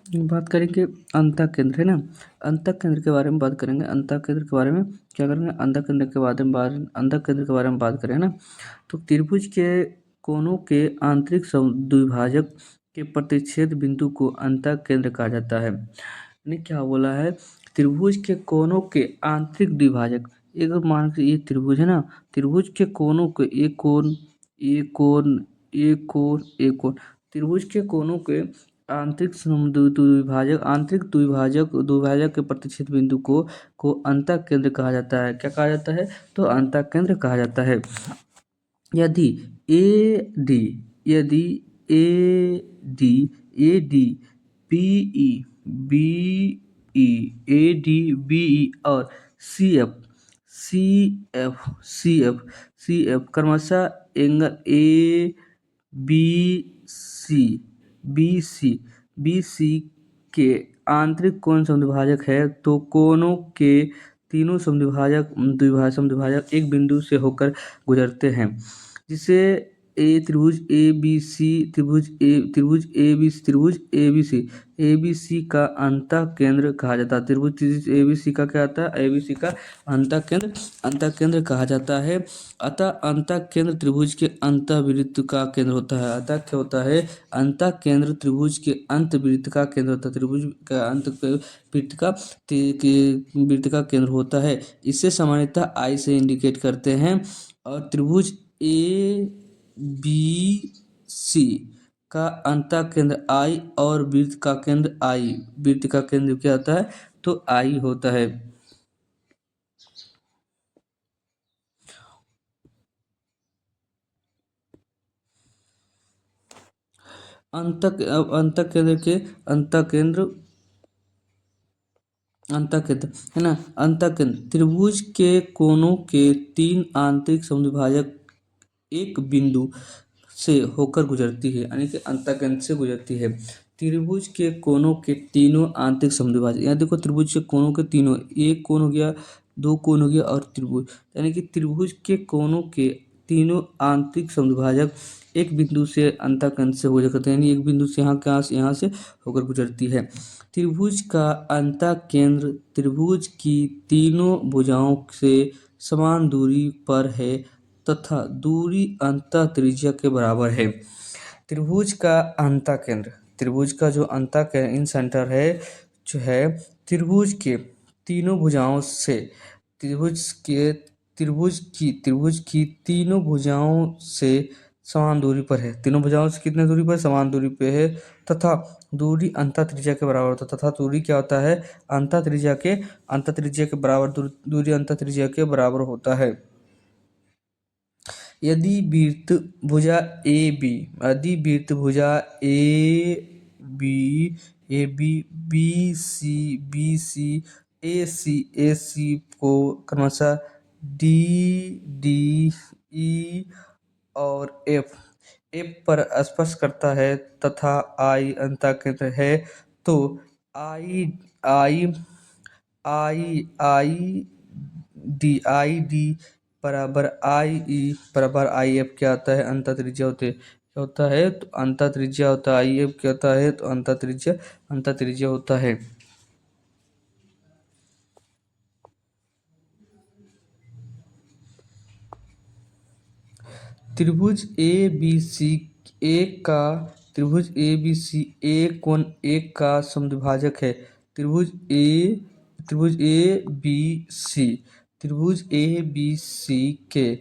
बात करेंगे अंतःकेंद्र, है ना। अंतःकेंद्र के बारे में बात करेंगे। अंतःकेंद्र के बारे में क्या करेंगे, अंतःकेंद्र के बारे में बात करें ना, तो त्रिभुज के कोनों के आंतरिक द्विभाजक के प्रतिच्छेद बिंदु को अंतःकेंद्र कहा जाता है। यानी क्या बोला है, त्रिभुज के कोनों के आंतरिक द्विभाजक, एक मान के ये त्रिभुज है ना, त्रिभुज के कोनों के एक कोण, एक कोण, एक कोण, एक कोण, त्रिभुज के कोनों के आंतरिक द्विभाजक के प्रतिच्छेद बिंदु को अंतःकेंद्र कहा जाता है। क्या कहा जाता है, तो अंतःकेंद्र कहा जाता है। यदि ए डी यदि A D A D B E B E A D B E और C F C C F क्रमशः angle A B C B C के आंतरिक कोण समद्विभाजक है, तो कोनों के तीनों समद्विभाजक एक बिंदु से होकर गुजरते हैं, जिसे त्रिभुज ए बी सी ए बी सी का अंतःकेंद्र कहा जाता है। त्रिभुज ए बी सी का क्या आता है, ए बी सी का अंतःकेंद्र कहा जाता है। अतः अंतःकेंद्र त्रिभुज के अंतःवृत्त का केंद्र होता है। अतः क्या होता है, अंतःकेंद्र त्रिभुज के अंतःवृत्त का केंद्र होता है। त्रिभुज का वृत्त का केंद्र होता है। इसे सामान्यतः आई से इंडिकेट करते हैं। और त्रिभुज ए बी सी का अंतःकेंद्र आई और वृत्त का केंद्र क्या होता है, तो आई होता है। अंतःकेंद्र है ना, अंतःकेंद्र त्रिभुज के कोनों के तीन आंतरिक समद्विभाजक एक बिंदु से होकर गुजरती है, यानी कि अंतःकेंद्र से गुजरती है। त्रिभुज के कोनों के तीनों आंतरिक समद्विभाजक, यहाँ देखो त्रिभुज के कोनों के तीनों, एक कोण हो गया, दो कोण हो गया और त्रिभुज, यानी कि त्रिभुज के कोनों के तीनों आंतरिक समद्विभाजक एक बिंदु से अंतःकेंद्र से गुजर करते हैं, यानी एक बिंदु से यहाँ से होकर गुजरती है। त्रिभुज का अंतःकेंद्र त्रिभुज की तीनों भुजाओं से समान दूरी पर है तथा दूरी अंतः त्रिज्या के बराबर है। त्रिभुज का अंतःकेंद्र, त्रिभुज का जो अंतःकेंद्र इन सेंटर है, जो है त्रिभुज के तीनों भुजाओं से, त्रिभुज की तीनों भुजाओं से समान दूरी पर है। तीनों भुजाओं से कितने दूरी पर, समान दूरी पे है, तथा दूरी अंतः त्रिज्या के बराबर होता है। तथा दूरी क्या होता है, अंतः त्रिज्या के बराबर, दूरी अंतः त्रिज्या के बराबर होता है। यदि वृत्त भुजा ए बी बी सी ए सी को क्रमशः डी डी ई और एफ पर स्पर्श करता है तथा आई अंतःकेंद्र है, तो आई आई आई डी बराबर आई एफ क्या आता है, अंतः त्रिज्या होता है, तो अंतः त्रिज्या होता है। आई एफ क्या होता है, तो अंतः त्रिज्या होता है। त्रिभुज ए बी सी एक कोण एक का समद्विभाजक है। त्रिभुज ए बी सी के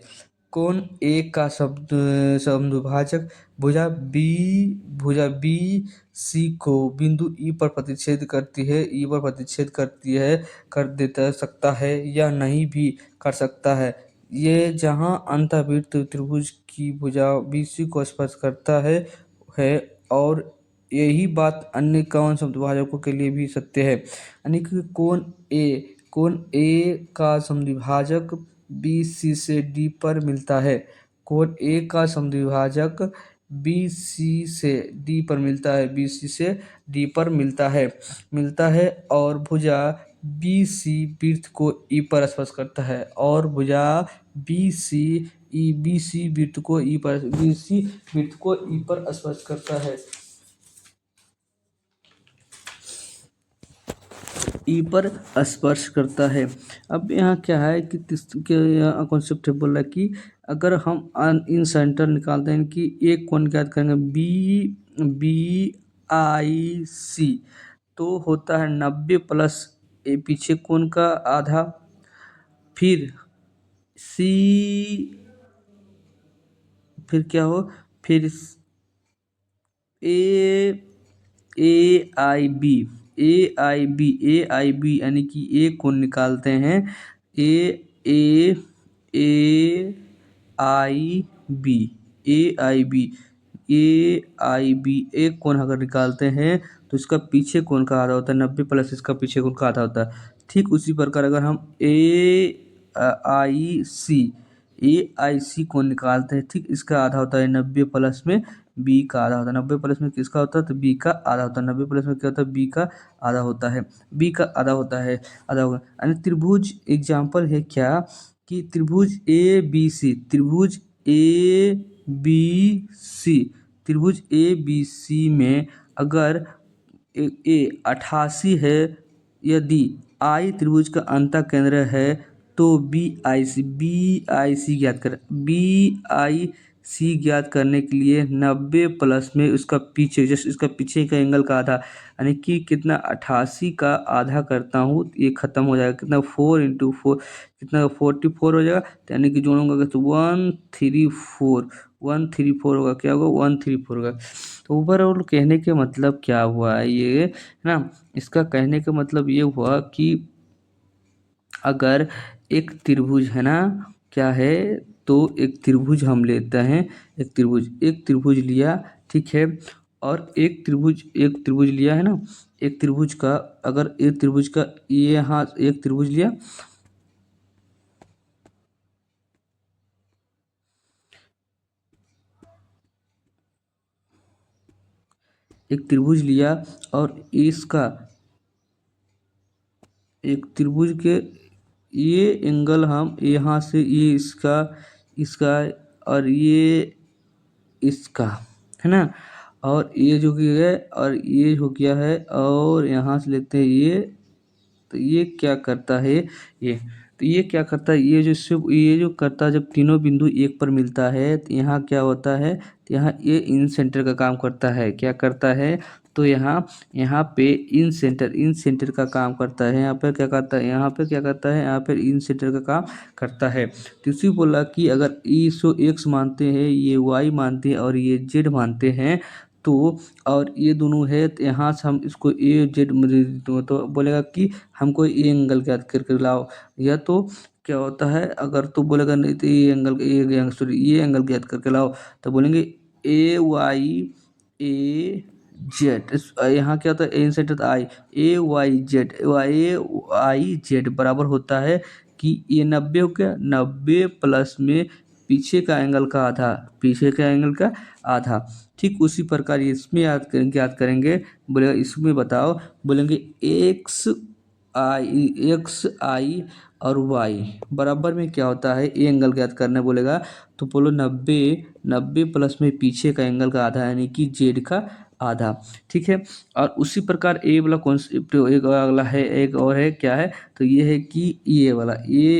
कोण एक का समद्विभाजक भुजा बी सी को बिंदु ई पर प्रतिच्छेद करती है, कर सकता है या नहीं भी कर सकता है। ये जहाँ अंतःवृत्त त्रिभुज की भुजा BC को स्पर्श करता है और यही बात अन्य कौन समद्विभाजकों के लिए भी सत्य है। यानी कि कोण ए का समद्विभाजक BC से D पर मिलता है। कोण ए का समद्विभाजक BC से D पर मिलता है और भुजा BC वृत्त को E पर स्पर्श करता है, और भुजा BC वृत्त को E पर स्पर्श करता है। ई पर स्पर्श करता है। अब यहाँ क्या है कि यहाँ कॉन्सेप्ट है, बोल रहा है कि अगर हम इन सेंटर निकालते हैं कि एक कोण ज्ञात करेंगे BIC, तो होता है 90 प्लस ए पीछे कोण का आधा, फिर सी, फिर क्या हो, फिर ए ए आई बी यानी कि ए को निकालते हैं, A I B A I B एक कोण अगर निकालते हैं तो इसका पीछे कोण का आधा होता है 90 प्लस इसका पीछे कोण का आधा होता है। ठीक उसी प्रकार अगर हम ए आई सी को निकालते हैं, ठीक इसका आधा होता है 90 प्लस में बी का आधा होता है। 90 प्लस में किसका होता है, तो बी का आधा होता है। 90 प्लस में क्या होता है, बी का आधा होता है, बी का आधा होता है, आधा होगा। यानी त्रिभुज एग्जाम्पल है क्या कि त्रिभुज ABC, त्रिभुज ए बी सी में अगर ए 88 है, यदि आई त्रिभुज का अंतः केंद्र है, तो बी आई सी ज्ञात करने के लिए 90 प्लस में उसका पीछे, जस्ट इसका पीछे का एंगल का आधा, यानी कि कितना 88 का आधा करता हूँ ये खत्म हो जाएगा, कितना 4 × 4 कितना 44 हो जाएगा, तो यानी कि जोड़ूंगा तो 134 होगा, क्या होगा 134 होगा। तो ओवरऑल कहने के मतलब क्या हुआ है ये ना, इसका कहने का मतलब ये हुआ कि अगर एक त्रिभुज है ना, क्या है, तो एक त्रिभुज हम लेते हैं, एक त्रिभुज लिया, ठीक है, और एक त्रिभुज लिया है ना, एक त्रिभुज का, अगर एक त्रिभुज का ये यहाँ एक त्रिभुज लिया, एक त्रिभुज लिया और इसका एक त्रिभुज के ये एंगल हम यहाँ से ये इसका और ये इसका है ना, और ये जो कि है और ये हो गया है, और यहाँ से लेते हैं ये, तो ये क्या करता है, ये तो ये क्या करता है, ये जो करता है, जब तीनों बिंदु एक पर मिलता है तो यहाँ क्या होता है, तो यहाँ ये इन सेंटर का काम करता है, क्या करता है, तो यहाँ पे इन सेंटर का काम करता है, यहाँ पर क्या करता है, यहाँ पे क्या करता है, यहाँ पर इन सेंटर का काम करता है। तो इसी बोला कि अगर इसको एक्स मानते हैं, ये वाई मानते हैं और ये जेड मानते हैं, तो और ये दोनों है, तो यहाँ से हम इसको ए जेड तो बोलेगा कि हमको ये एंगल ज्ञात करके लाओ, या तो क्या होता है, अगर तो बोलेगा नहीं तो ये एंगल ज्ञात करके लाओ, तो बोलेंगे AYAZ, यहाँ क्या होता है, ए सेंटर आई, AYZ बराबर होता है कि ये 90 हो गया, 90 प्लस में पीछे का एंगल का आधा, ठीक उसी प्रकार इसमें याद करेंगे, बोलेगा इसमें बताओ, बोलेंगे एक्स आई और वाई बराबर में क्या होता है, ये एंगल ज्ञात करना बोलेगा, तो बोलो 90 प्लस में पीछे का एंगल का आधा, यानी कि जेड का आधा, ठीक है। और उसी प्रकार ए वाला कॉन्सेप्ट एक अगला है, एक और है, क्या है, तो ये है कि ये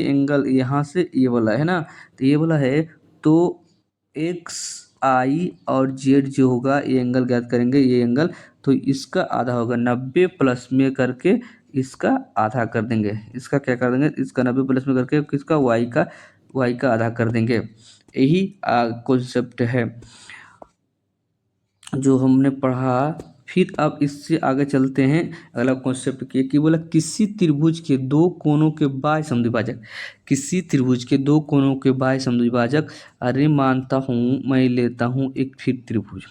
एंगल यहाँ से ये वाला है ना, तो ये वाला है, तो एक्स आई और जेड जो होगा ये एंगल ज्ञात करेंगे, ये एंगल, तो इसका आधा होगा 90 प्लस में करके इसका आधा कर देंगे, इसका क्या कर देंगे, इसका 90 प्लस में करके किसका वाई का आधा कर देंगे। यही कॉन्सेप्ट है जो हमने पढ़ा। फिर अब इससे आगे चलते हैं, अगला कॉन्सेप्ट कि बोला किसी त्रिभुज के दो कोनों के बाह्य समद्विभाजक, अरे मानता हूँ मैं लेता हूँ एक फिर त्रिभुज,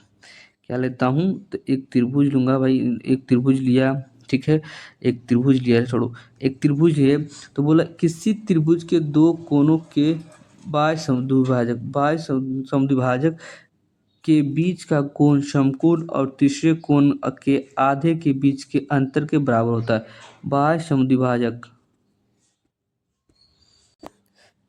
क्या लेता हूँ, तो एक त्रिभुज लूँगा भाई, एक त्रिभुज लिया, ठीक है, एक त्रिभुज लिया, छोड़ो, एक त्रिभुज है, तो बोला किसी त्रिभुज के दो कोनों के बाह्य समद्विभाजक के बीच का कोण समकोण और तीसरे कोण के आधे के बीच के अंतर के बराबर होता है। बाह्य समद्विभाजक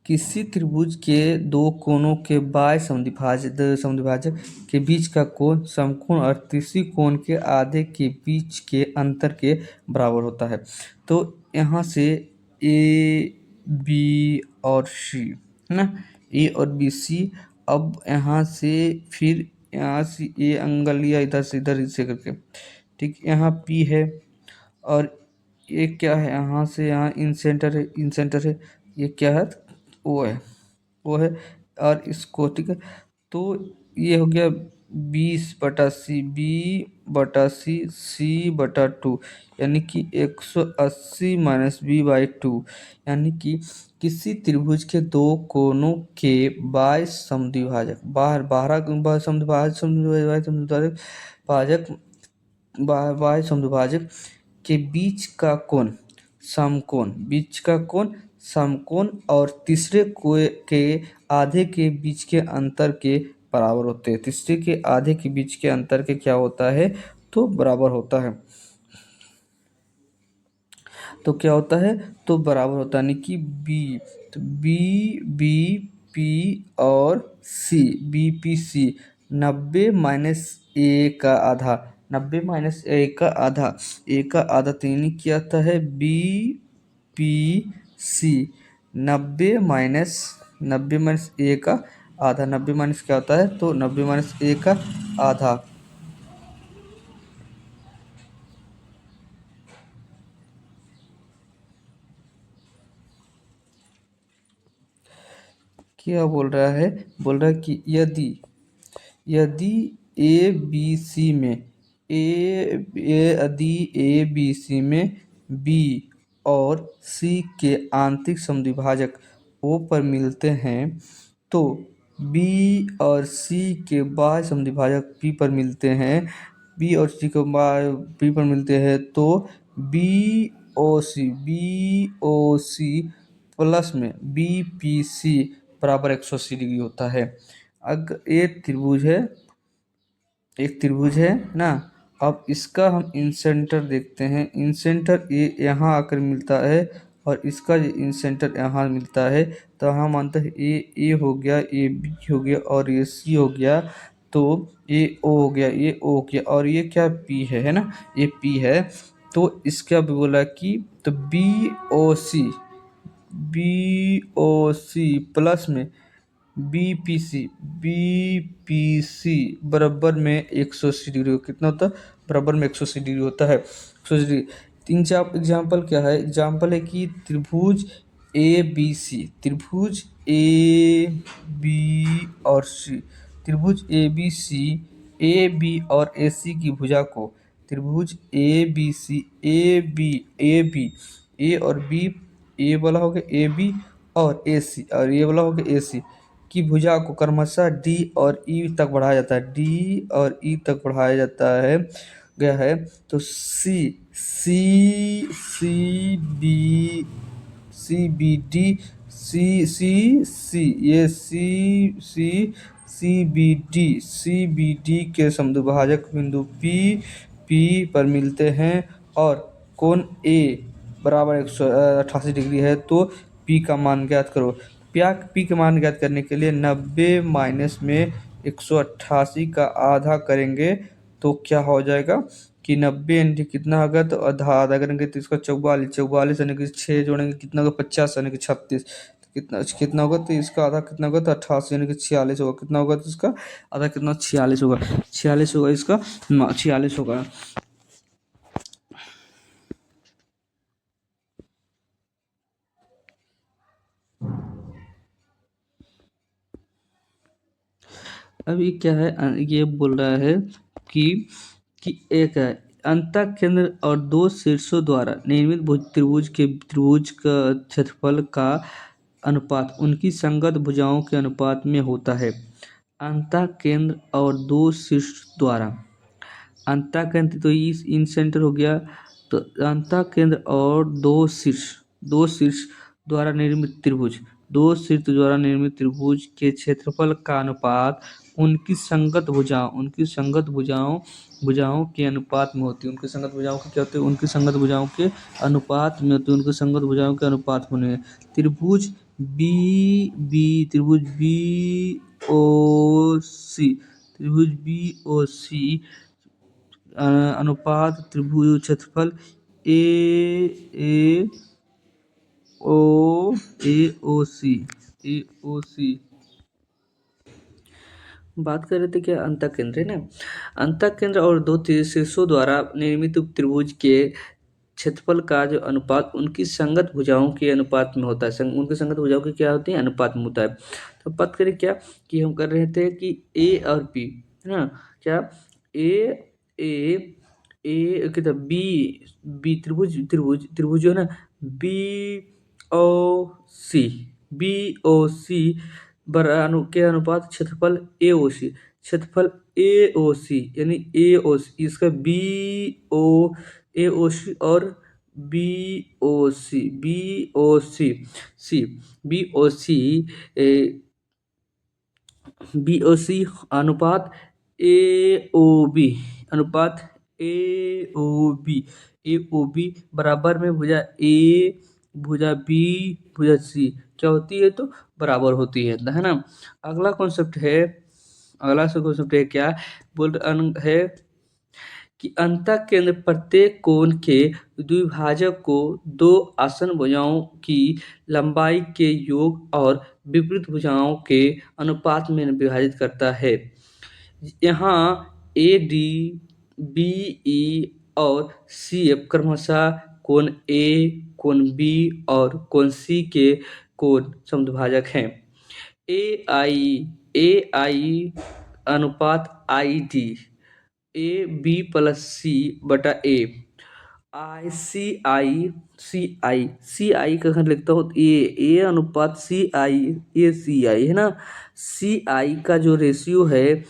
किसी त्रिभुज के दो कोनों के बाह्य समद्विभाजक के बीच का कोण समकोण और तीसरी कोण के आधे के बीच के अंतर के बराबर होता है। तो यहाँ से ए बी और सी है ना, ए और बी सी। अब यहाँ से फिर यहाँ से ए एंगल लिया इधर से इधर से करके, ठीक। यहाँ पी है और ये क्या है, यहाँ से यहाँ इन सेंटर है, इन सेंटर है। ये क्या है, वो है, वो है। और इसको, ठीक है, तो ये हो गया 20/c, b/c, c/2, यानी कि 180 - b/2। यानी कि किसी त्रिभुज के दो कोनों के बाह्य समद्विभाजक, बाह्य समद्विभाजक के बीच का कोण समकोण और तीसरे के आधे के बीच के अंतर के बराबर होते हैं। तीसरे के आधे के बीच के अंतर के क्या होता है, तो बराबर होता है। तो क्या होता है, तो बराबर होता है, यानी कि बी, तो बी पी और सी, बी पी सी 90 - a का आधा, 90 - a का आधा तो यानी क्या आता है, बी पी सी 90 - a का आधा। 90 माइनस क्या होता है, तो 90 - a का आधा। क्या बोल रहा है, बोल रहा है कि यदि ए बी सी में यदि ए बी सी में बी और सी के आंतरिक समद्विभाजक ओ पर मिलते हैं, तो बी और सी के बाह्य समद्विभाजक पी पर मिलते हैं, बी और सी के बाह्य पी पर मिलते हैं, तो बी ओ सी प्लस में बी पी सी बराबर 180 डिग्री होता है। अगर एक त्रिभुज है ना, अब इसका हम इंसेंटर देखते हैं। इंसेंटर ए यहाँ आकर मिलता है और इसका इंसेंटर यहाँ मिलता है, तो हम मानते हैं ए हो गया, ए बी हो गया और ये सी हो गया, तो ए ओ हो गया, ये ओ हो गया और ये क्या पी है ना, ये पी है। तो इसका भी बोला कि तो बी ओ सी प्लस में बी पी सी बराबर में 180 डिग्री कितना होता है, बराबर में 180 डिग्री होता है, 180 डिग्री। तीन चार एग्जाम्पल क्या है, एग्जाम्पल है कि त्रिभुज ए बी सी, त्रिभुज ए बी और सी, त्रिभुज ए बी सी, ए बी और ए सी की भुजा को, त्रिभुज ए बी सी, ए बी ए और बी, ए वाला हो गया ए बी और ए सी, और ये वाला हो गया ए सी की भुजा को क्रमशः डी और ई तक बढ़ाया जाता है, डी और ई तक बढ़ाया जाता है गया है। तो C B D, C B D के समद्विभाजक बिंदु पी पर मिलते हैं और कोण ए बराबर 188 डिग्री है। तो पी का मान ज्ञात करो। पी का मान ज्ञात करने के लिए 90 माइनस में 188 का आधा करेंगे तो क्या हो जाएगा कि 90 इंटू कितना होगा, तो आधा करेंगे तो इसका 44 यानी कि 6 जोड़ेंगे कितना होगा, 50 यानी कि 36, कितना कितना होगा, तो इसका आधा कितना होगा, तो 88 यानी कि 46 होगा। कितना होगा, तो इसका आधा कितना, 46 होगा, 46 होगा, इसका 46 होगा। अभी क्या है, ये बोल रहा है कि एक है अंतः केंद्र और दो शीर्षों द्वारा निर्मित त्रिभुज का क्षेत्रफल का अनुपात उनकी संगत भुजाओं के अनुपात में होता है। अंतः केंद्र और दो शीर्ष द्वारा, अंतः केंद्र तो इस इन सेंटर हो गया, तो अंतः केंद्र और दो शीर्ष द्वारा निर्मित त्रिभुज के क्षेत्रफल का अनुपात उनकी संगत भुजाओं के अनुपात में होती है। उनकी संगत भुजाओं के क्या होते हैं, उनकी संगत भुजाओं के अनुपात में होती है, उनकी संगत भुजाओं के अनुपात होने। त्रिभुज बी बी त्रिभुज बी ओ सी, त्रिभुज बी ओ सी अनुपात त्रिभुज क्षेत्रफल ए ए ओ ए ओ सी। बात कर रहे थे क्या, अंतः केंद्र है ना। अंतः केंद्र और दो शीर्षों द्वारा निर्मित उप त्रिभुज के क्षेत्रफल का जो अनुपात उनकी संगत भुजाओं के अनुपात में होता है। उनकी संगत भुजाओं की क्या होती है, अनुपात में होता है। तो बात करें क्या कि हम कर रहे थे कि ए और बी है ना, क्या ए ए ए कितना बी बी त्रिभुज त्रिभुज त्रिभुज जो है ना, B O C, B O सी के अनुपात क्षेत्रफल ए ओ सी, क्षेत्रफल ए ओ सी यानी ए ओ सी, इसका बी ओ ए ओ सी और B O C B O C C B O C B O C अनुपात ए ओ बी, अनुपात A O B, A O B बराबर में भुजा ए भुजा बी भुजा सी क्या होती है, तो बराबर होती है ना। अगला कॉन्सेप्ट है, अगला कॉन्सेप्ट है क्या बोल है कि अंतः केंद्र प्रत्येक कोण के द्विभाजक को दो आसन भुजाओं की लंबाई के योग और विपरीत भुजाओं के अनुपात में विभाजित करता है। यहाँ ए डी बी ई और सी एफ क्रमशः कोण ए, कोण बी और कोण सी के कोण समद्विभाजक हैं। ए आई अनुपात I D, A B plus C बटा ए, सी आई का अगर लिखता हूँ ए अनुपात सी आई, ए सी आई है ना। सी आई का जो रेशियो है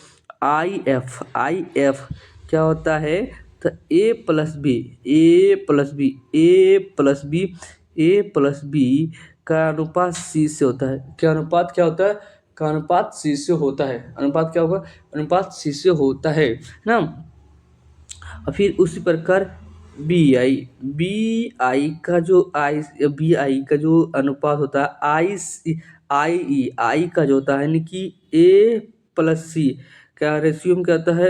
आई एफ क्या होता है, तो ए प्लस बी ए प्लस बी ए प्लस बी ए प्लस बी का अनुपात सी से होता है। क्या अनुपात क्या होता है, का अनुपात सी से होता है। अनुपात क्या होगा, अनुपात सी से होता है ना। और फिर उसी प्रकार बी आई का जो बी आई का जो अनुपात होता है आई का जो होता है यानी कि ए प्लस सी क्या रेशियो में क्या होता है,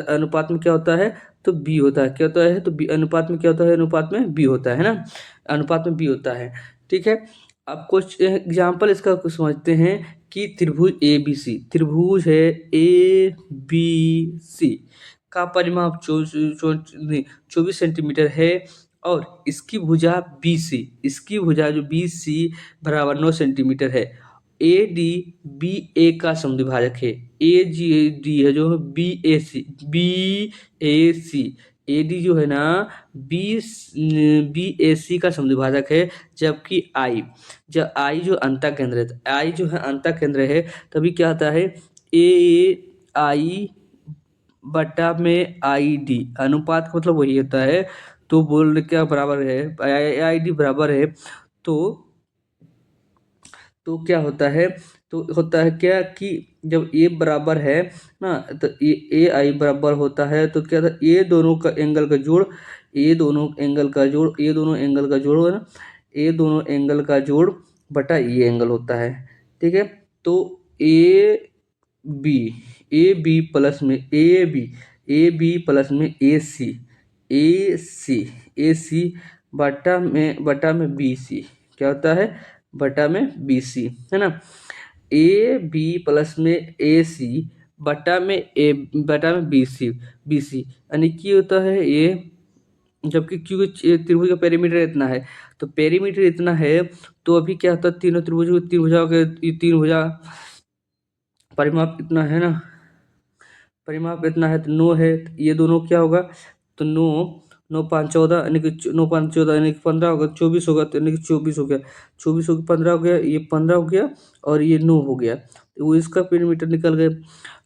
अनुपात में क्या होता है, तो बी होता है। क्या होता है, तो बी अनुपात में क्या होता है, अनुपात में बी होता है ना, अनुपात में बी होता है। ठीक है, अब कुछ एग्जाम्पल इसका कुछ समझते हैं कि त्रिभुज ए बी सी, त्रिभुज है ए बी सी का परिमाप 24 सेंटीमीटर है और इसकी भुजा बी सी, इसकी भुजा जो बी सी बराबर 9 सेंटीमीटर है। ए डी बी ए का समद्विभाजक है, ए जी डी है जो B A C A D जो है ना बी ए सी का समद्विभाजक है। जबकि आई, जब आई जो अंतः केंद्र है, आई जो है अंतः केंद्र है, तभी क्या आता है ए आई बटा में आई डी, अनुपात का मतलब वही होता है। तो बोल क्या बराबर है, आई डी बराबर है, तो क्या होता है, तो होता है क्या कि जब ए बराबर है ना, तो ए आई बराबर होता है, तो क्या था ए दोनों का एंगल का जोड़, ए दोनों एंगल का जोड़, ए दोनों एंगल का जोड़ है ना, ए दोनों एंगल का जोड़ बटा ये एंगल होता है। ठीक है, तो A B A B plus में ए बी प्लस में ए सी बटा में बी सी क्या होता है, बटा में बी सी है ना। ए बी प्लस में ए सी बटा में बी सी यानी कि होता है ये, जबकि क्योंकि त्रिभुज का पेरीमीटर इतना है, तो पेरीमीटर इतना है, तो अभी क्या होता है तीन भुजाओं के तीन भुजा परिमाप इतना है ना, परिमाप इतना है तो 9 है, तो ये दोनों क्या होगा, तो 9 9 5 14 यानी कि 9 5 14 यानी कि 15 होगा, 24 होगा, तो यानी कि 24 हो गया, 24 हो गया, 15 हो गया, ये 15 हो गया और ये 9 हो गया, तो वो इसका पेरीमीटर निकल गए।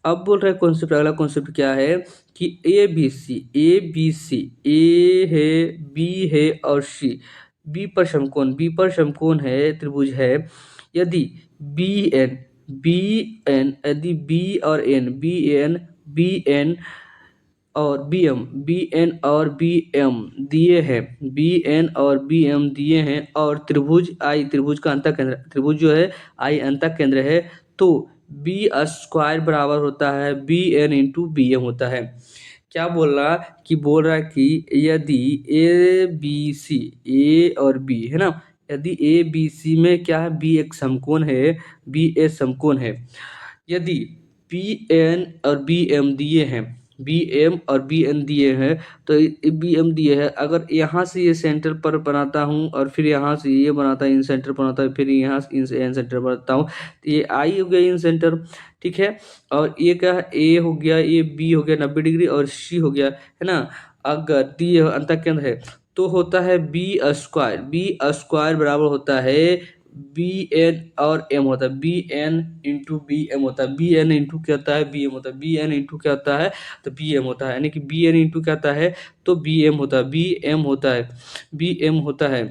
अब बोल रहे कॉन्सेप्ट, अगला कॉन्सेप्ट क्या है कि ए बी सी ए है बी है और सी बी पर समकोण है, त्रिभुज है। यदि बी एन बी एन यदि बी और एन बी एन और बी एम, बी एन और बी एम दिए हैं, बी एन और बी एम दिए हैं, और त्रिभुज आई, त्रिभुज का अंतः केंद्र, त्रिभुज जो है आई अंतः केंद्र है, तो बी स्क्वायर बराबर होता है B N into B M होता है। क्या बोल रहा है कि यदि ए बी सी, ए और बी है ना, यदि ए बी सी में क्या है, बी एक समकोण है, बी ए समकोण है, यदि बी एन और बी एम दिए हैं, बी एम और बी एन दिए हैं, तो बी एम दिए हैं, अगर यहाँ से ये सेंटर पर बनाता हूँ और फिर यहाँ से ये बनाता है इन सेंटर बनाता है, फिर यहाँ से इन सेंटर बनाता हूँ, तो ये आई हो गया इन सेंटर, ठीक है, और ये क्या है, ए हो गया, ये बी हो गया 90 डिग्री, और सी हो गया, है ना, अगर दी अंतः केंद्र है तो होता है बी स्क्वायर, बी स्क्वायर बराबर होता है बी एन और एम होता है, B N into B M होता है, बी एन इंटू क्या होता है, बी एम होता है, बी एन इंटू क्या होता है, तो बी एम होता है, यानी कि बी एन इंटू क्या होता है, तो बी एम होता है, बी एम होता है, बी एम होता है।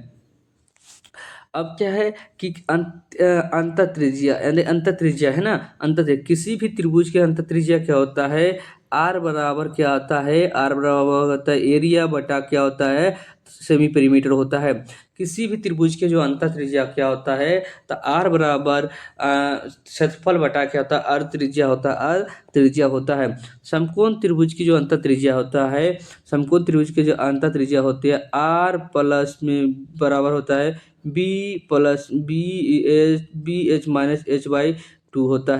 अब क्या है कि अंतः त्रिज्या, यानी अंतः त्रिज्या है ना, अंतः किसी भी त्रिभुज के अंतः त्रिज्या क्या होता है, आर बराबर क्या होता है, आर बराबर होता है एरिया बटा क्या होता है, सेमी पेरीमीटर होता है। किसी भी त्रिभुज के जो अंतः त्रिज्या क्या होता है, तो आर बराबर क्षेत्रफल बटा क्या होता है, अर्ध त्रिज्या होता है, अर्ध त्रिज्या होता है। समकोण त्रिभुज की जो अंतः त्रिज्या होता है, समकोण त्रिभुज की जो अंतः त्रिज्या होती है, आर प्लस में बराबर होता है B plus B H minus H by two होता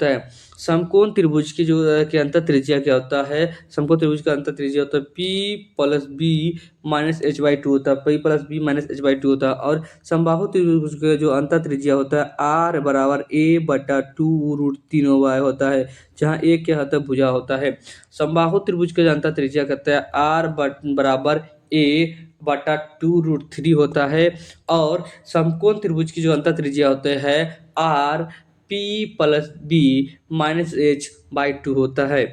है, समकोण त्रिभुज की जो के अंतः त्रिज्या क्या होता है, समकोण त्रिभुज का अंतः त्रिज्या होता है P plus B minus H by two होता है, P plus B minus H by two होता है, और समबाहु त्रिभुज का जो अंतः त्रिज्या होता है आर बराबर ए बटा टू रूट 3 होता है, जहाँ ए क्या होता है, भुजा होता है। समबाहु त्रिभुज का जो अंतः त्रिज्या कहता है आर बराबर ए बटा 2√3 होता है, और समकोण त्रिभुज की जो अंतः त्रिज्या होते हैं R P plus B minus H by two होता है,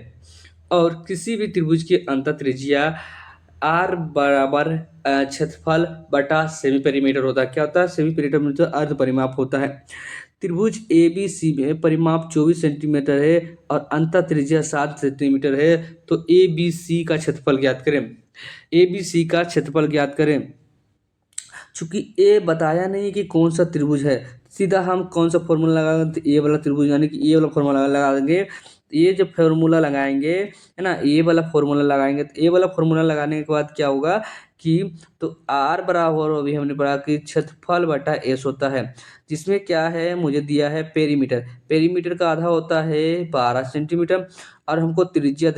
और किसी भी त्रिभुज की अंतः त्रिज्या आर बराबर क्षेत्रफल बटा सेमी पेरीमीटर होता है। क्या होता है, सेमी पेरीमीटर अर्ध परिमाप होता है। त्रिभुज ए बी सी में परिमाप 24 सेंटीमीटर है और अंतः त्रिज्या 7 सेंटीमीटर है, तो ए बी सी का क्षेत्रफल ज्ञात करें, ए बी सी का क्षेत्रफल ज्ञात करें। चूंकि ए बताया नहीं कि कौन सा त्रिभुज है, सीधा हम कौन सा फॉर्मूला लगाएंगे, तो ए वाला त्रिभुज, यानी कि ए वाला फॉर्मूला लगा देंगे। ये जब फॉर्मूला लगाएंगे, है ना, ए वाला फॉर्मूला लगाएंगे, तो ए वाला फॉर्मूला लगाने के बाद क्या होगा कि, तो आर बराबर अभी हमने पढ़ा कि क्षेत्रफल बटा एस होता है, जिसमें क्या है, मुझे दिया है पेरीमीटर, पेरीमीटर का आधा होता है 12 सेंटीमीटर, और हमको त्रिज्या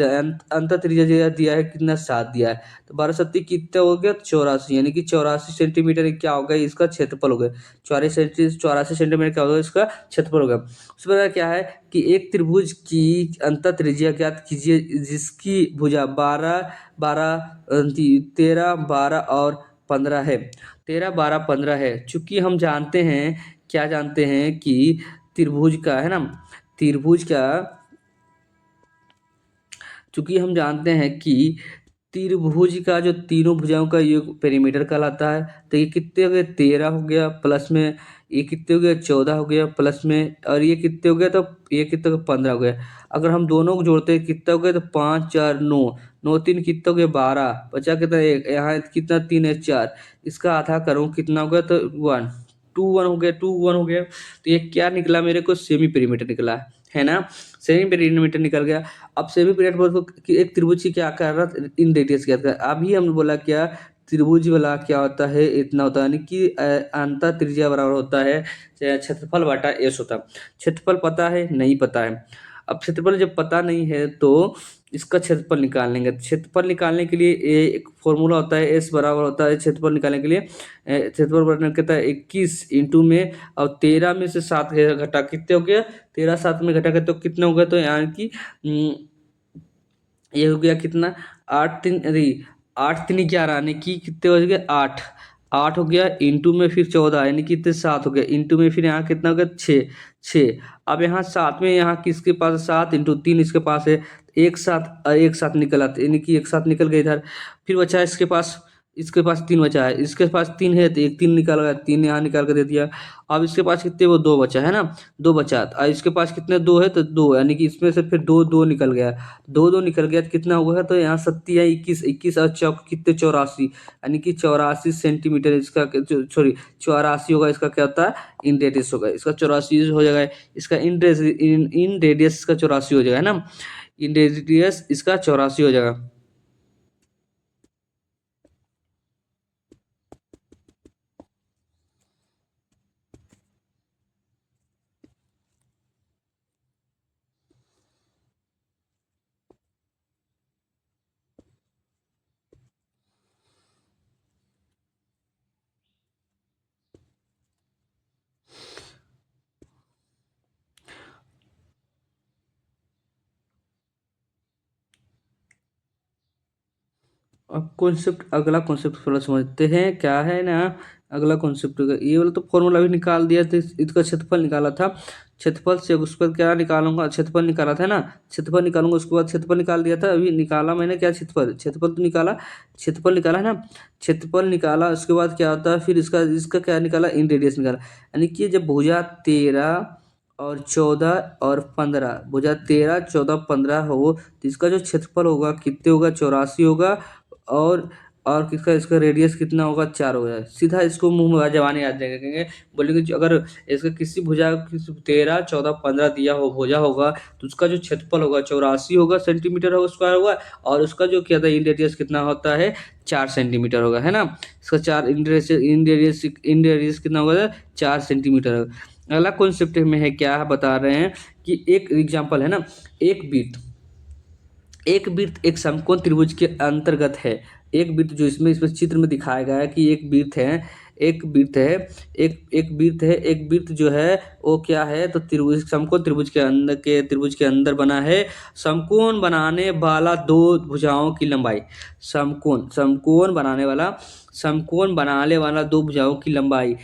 अंतः त्रिज्या दिया है कितना, 7 दिया है, तो 12 × 7 कितना हो गया, 84, यानी कि 84 सेंटीमीटर क्या हो गया, इसका क्षेत्रफल हो गया, 84 सेंटीमीटर क्या होगा, इसका क्षेत्रफल हो गया। उसके बाद क्या है कि एक त्रिभुज की अंतः त्रिज्या ज्ञात कीजिए जिसकी भुजा 12 12 13 12 और 15 है, 13 12 15 है। चूंकि हम जानते हैं, क्या जानते हैं कि त्रिभुज का, है ना, त्रिभुज का, चूंकि हम जानते हैं कि त्रिभुज का जो तीनों भुजाओं का योग पेरीमीटर कहलाता है, तो ये कितने हो गए, 13 हो गया, प्लस में ये कितने हो गया, 14 हो गया, प्लस में, और ये कितने हो गया, तो ये कितने हो गया, 15 हो गया। अगर हम दोनों को जोड़ते हैं कितना हो गया, तो 5 4 9, 9 3 कितना हो गया, 12, बचा कितना, एक, यहाँ कितना, 3 है 4, इसका आधा करूँ कितना हो गया, तो 1 2 1 हो गया, 2 1 हो गया, तो ये क्या निकला मेरे को, सेमी पेरीमीटर निकला, है ना, सेमी पेरीमीटर निकल गया। अब सेमी पेरीमीटर को एक त्रिभुज की क्या कर रहा, इन डिटेल्स क्या कर, अभी हमने बोला क्या, त्रिभुज वाला क्या होता है, इतना होता है, यानी कि अंतः त्रिज्या बराबर होता है क्षेत्रफल बटा एस होता है। क्षेत्रफल पता है, नहीं पता है, अब क्षेत्रफल जब पता नहीं है तो इसका क्षेत्रफल निकाल लेंगे। क्षेत्रफल निकालने के लिए एक फॉर्मूला होता है, एस बराबर होता है क्षेत्रफल निकालने के लिए, क्षेत्रफल बराबर कहता है 21 इंटू में, और 13 में से 7 घटा कितने हो गया, 13 7 में घटा के तो कितने हो गए, तो यहाँ की ये हो गया कितना, 8 3 अरे 8 3 11, यानी कि कितने हो गए, 8 8 हो गया, इंटू में फिर 14, यानी कि कितने, 7 हो गया, इंटू में फिर यहाँ कितना हो गया, 6 6। अब यहाँ 7 में, यहाँ किसके पास, 7 इंटू 3 इसके पास है, एक साथ निकल आते, यानी कि एक साथ निकल गए इधर, फिर बचा इसके पास इसके पास तीन बचा है, इसके पास तीन है तो एक तीन निकाल गया, तीन यहाँ निकाल कर दे दिया। अब इसके पास कितने, वो दो बचा है ना, दो बचा, और इसके पास कितने, दो है तो दो, यानी कि इसमें से फिर दो दो निकल गया, दो दो निकल गया तो कितना हुआ है, तो यहाँ सत्ती है, इक्कीस, इक्कीस और चौक कितने, 84, यानी कि 84 सेंटीमीटर इसका, सॉरी 84 होगा, इसका क्या होता है, इन रेडियस होगा, इसका 84 हो जाएगा, इसका इन रेडियस इसका 84 हो जाएगा, है ना, इन रेडियस इसका 84 हो जाएगा। अब कॉन्सेप्ट, अगला कॉन्सेप्ट थोड़ा समझते हैं क्या है ना। अगला कॉन्सेप्ट, ये वाला तो फॉर्मूला भी निकाल दिया था, इसका क्षेत्रफल निकाला था, क्षेत्रफल से उस पर क्या निकालूंगा, क्षेत्रफल निकाला था ना, क्षेत्रफल निकालूंगा, उसके बाद क्षेत्रफल निकाल दिया था, अभी निकाला मैंने क्या, क्षेत्रफल, क्षेत्रफल तो निकाला, क्षेत्रफल निकाला है ना, क्षेत्रफल निकाला, उसके बाद क्या होता है, फिर इसका इसका क्या निकाला, इन रेडियस निकाला, यानी कि जब भुजा 13 और 14 और 15, भुजा 13 14 15 हो तो इसका जो क्षेत्रफल होगा कितने होगा, 84 होगा, और किसका, इसका रेडियस कितना होगा, 4 होगा। सीधा इसको मुंह में जबान याद रखेंगे, बोलेंगे अगर इसका किसी भुजा 13 14 15 दिया हो भुजा होगा तो उसका जो क्षेत्रफल होगा 84 होगा, सेंटीमीटर होगा, स्क्वायर होगा, और उसका जो क्या था, इन रेडियस कितना होता है, 4 सेंटीमीटर होगा, है ना, इसका चार इन रेडियस कितना होगा, 4 सेंटीमीटर होगा। अगला कॉन्सेप्ट में है, क्या बता रहे हैं कि एक एग्जाम्पल है ना, एक वृत्त, एक वृत्त एक समकोण त्रिभुज के अंतर्गत है। एक वृत्त जो इसमें चित्र में दिखाया गया है कि एक वृत्त है, एक वृत्त है, एक वृत्त है, एक वृत्त जो है वो क्या है, तो त्रिभुज, समकोण त्रिभुज के अंदर बना है। समकोण बनाने वाला दो भुजाओं की लंबाई, समकोण बनाने वाला दो भुजाओं की लंबाई,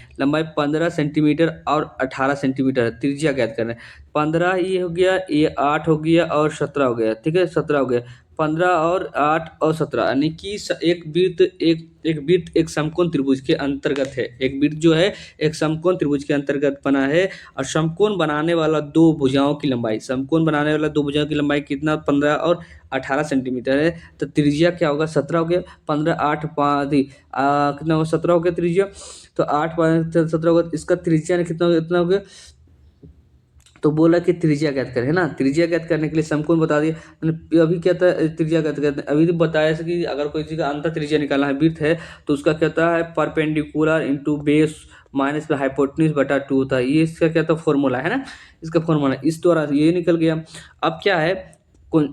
15 सेंटीमीटर और 18 सेंटीमीटर है। त्रिज्या ज्ञात करना है। 15 ये हो गया, ये 8 हो गया और 17 हो गया, ठीक है, 17 हो गया, 15 और 8 और 17, यानी कि एक वृत्त एक समकोण त्रिभुज के अंतर्गत है। एक वृत्त जो है एक समकोण त्रिभुज के अंतर्गत बना है, और समकोण बनाने वाला दो भुजाओं की लंबाई, समकोण बनाने वाला दो भुजाओं की लंबाई कितना, 15 और 18 सेंटीमीटर है। तो त्रिज्या क्या होगा, 17 हो गया, 15 8 5 कितना होगा, 17 हो गया त्रिज्या, तो 8 5 17 होगा, इसका त्रिज्या ने कितना हो गया, इतना हो गया। तो बोला कि त्रिज्या ज्ञात करें, है ना, त्रिज्या ज्ञात करने के लिए समकोण बता दिया, मैंने अभी क्या था, त्रिज्या ज्ञात करते, अभी तो बताया था कि अगर कोई चीज़ का अंतर त्रिज्या निकालना है, वृत्त है, तो उसका क्या होता है, perpendicular into base minus hypotenuse बटा 2 होता है, ये इसका क्या था, फॉर्मूला है ना, इसका फॉर्मूला, इस द्वारा ये निकल गया। अब क्या है,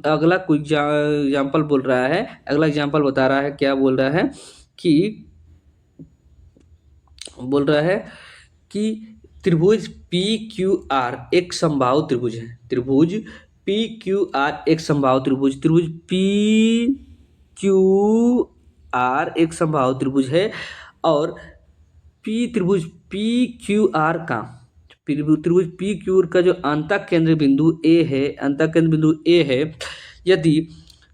अगला कोई एग्जाम्पल बोल रहा है, अगला एग्जाम्पल बता रहा है, क्या बोल रहा है कि, बोल रहा है कि त्रिभुज पी क्यू आर एक समबाहु त्रिभुज है, त्रिभुज पी क्यू आर एक समबाहु त्रिभुज, त्रिभुज पी क्यू आर एक समबाहु त्रिभुज है, और त्रिभुज पी क्यू आर का, त्रिभुज पी क्यू का जो अंतः केंद्र बिंदु ए है, अंतः केंद्र बिंदु ए है, यदि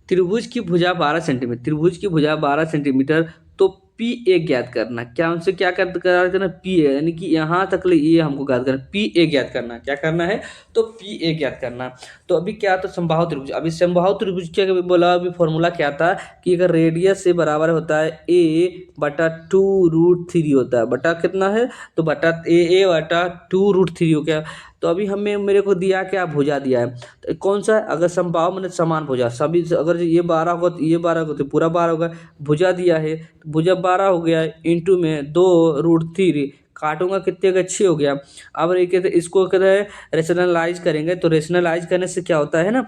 त्रिभुज की भुजा 12 सेंटीमीटर, त्रिभुज की भुजा 12 सेंटीमीटर, तो पी ए ज्ञात करना, क्या उनसे क्या करा देना, पी ए, यानी कि यहाँ तक ये हमको ज्ञात करना, पी ए ज्ञात करना, क्या करना है, तो पी ए ज्ञात करना। तो अभी क्या था, समबाहु त्रिभुज, अभी समबाहु त्रिभुज क्या बोला, अभी फॉर्मूला क्या था कि अगर रेडियस से बराबर होता है ए बटा 2√3 होता है, बटा कितना है, तो बटा ए बटा 2√3 हो गया। तो अभी हमें, मेरे को दिया क्या, भुजा दिया है, तो कौन सा, अगर समबाहु मतलब समान भुजा, सभी अगर ये 12 होगा तो ये 12 होगा तो पूरा 12 होगा, भुजा दिया है तो भुजा 12 हो गया, इंटू में 2√3, काटूंगा कितने का, 6 हो गया। अब ये कहते, इसको कहते हैं रेशनलाइज करेंगे, तो रेशनलाइज करने से क्या होता है ना,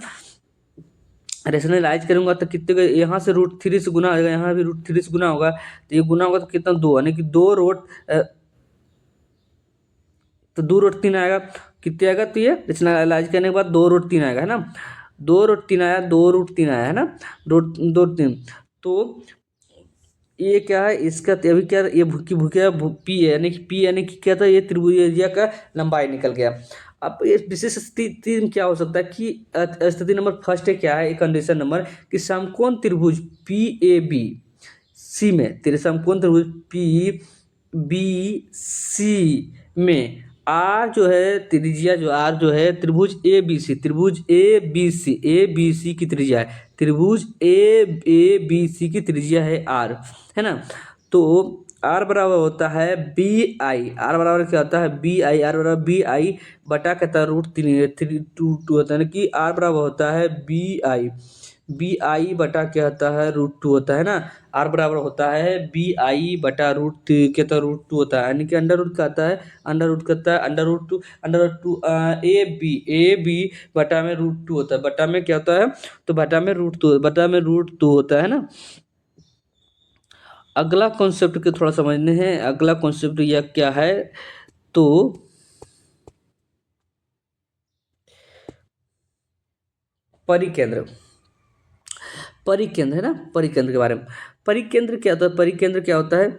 रेशनलाइज करूंगा तो कितने का, यहाँ से √3 से गुना होगा, यहाँ भी √3 से गुना होगा, तो ये गुना होगा तो कितना, 2, यानी कि 2 रूट, तो 2√3 आएगा, कितने आएगा, तो ये रेशनलाइज करने के बाद 2√3 आएगा, है ना, 2√3 आया, 2√3 आया, है ना, 2√3, तो ये क्या है, इसका अभी क्या, ये भूखिया पी है, यानी कि पी यानी कि क्या था, ये त्रिभुजिया का लंबाई निकल गया। अब ये विशेष स्थिति में क्या हो सकता है कि, स्थिति नंबर फर्स्ट है क्या है, कंडीशन नंबर कि समकोण त्रिभुज पी ए बी, सी में, त्रिसमकोण त्रिभुज पी बी सी में आर जो है त्रिज्या, जो आर जो है त्रिभुज ए बी सी, त्रिभुज ए बी सी की त्रिज्या है, त्रिभुज ए बी सी की त्रिज्या है आर, है ना। तो आर बराबर होता है बी आई, आर बराबर क्या होता है बी आई, आर बराबर बी आई बटा कहता है रूट थ्री टू टू होता है कि आर बराबर होता है बी आई बटा क्या होता है रूट टू होता है ना। आर बराबर होता है बी आई बटा रूट कहता है रूट टू होता है, यानी कि अंडर रूट का आता है, अंडर रूट करता है under root two A B बटा में रूट टू होता है, बटा में क्या होता है तो बटा में रूट टू होता है ना। अगला कॉन्सेप्ट के थोड़ा समझने हैं, अगला कॉन्सेप्ट यह क्या है तो परिकेंद्र, परिकेंद्र है ना, परिकेंद्र के बारे में। परिकेंद्र क्या होता है, परिकेंद्र क्या होता है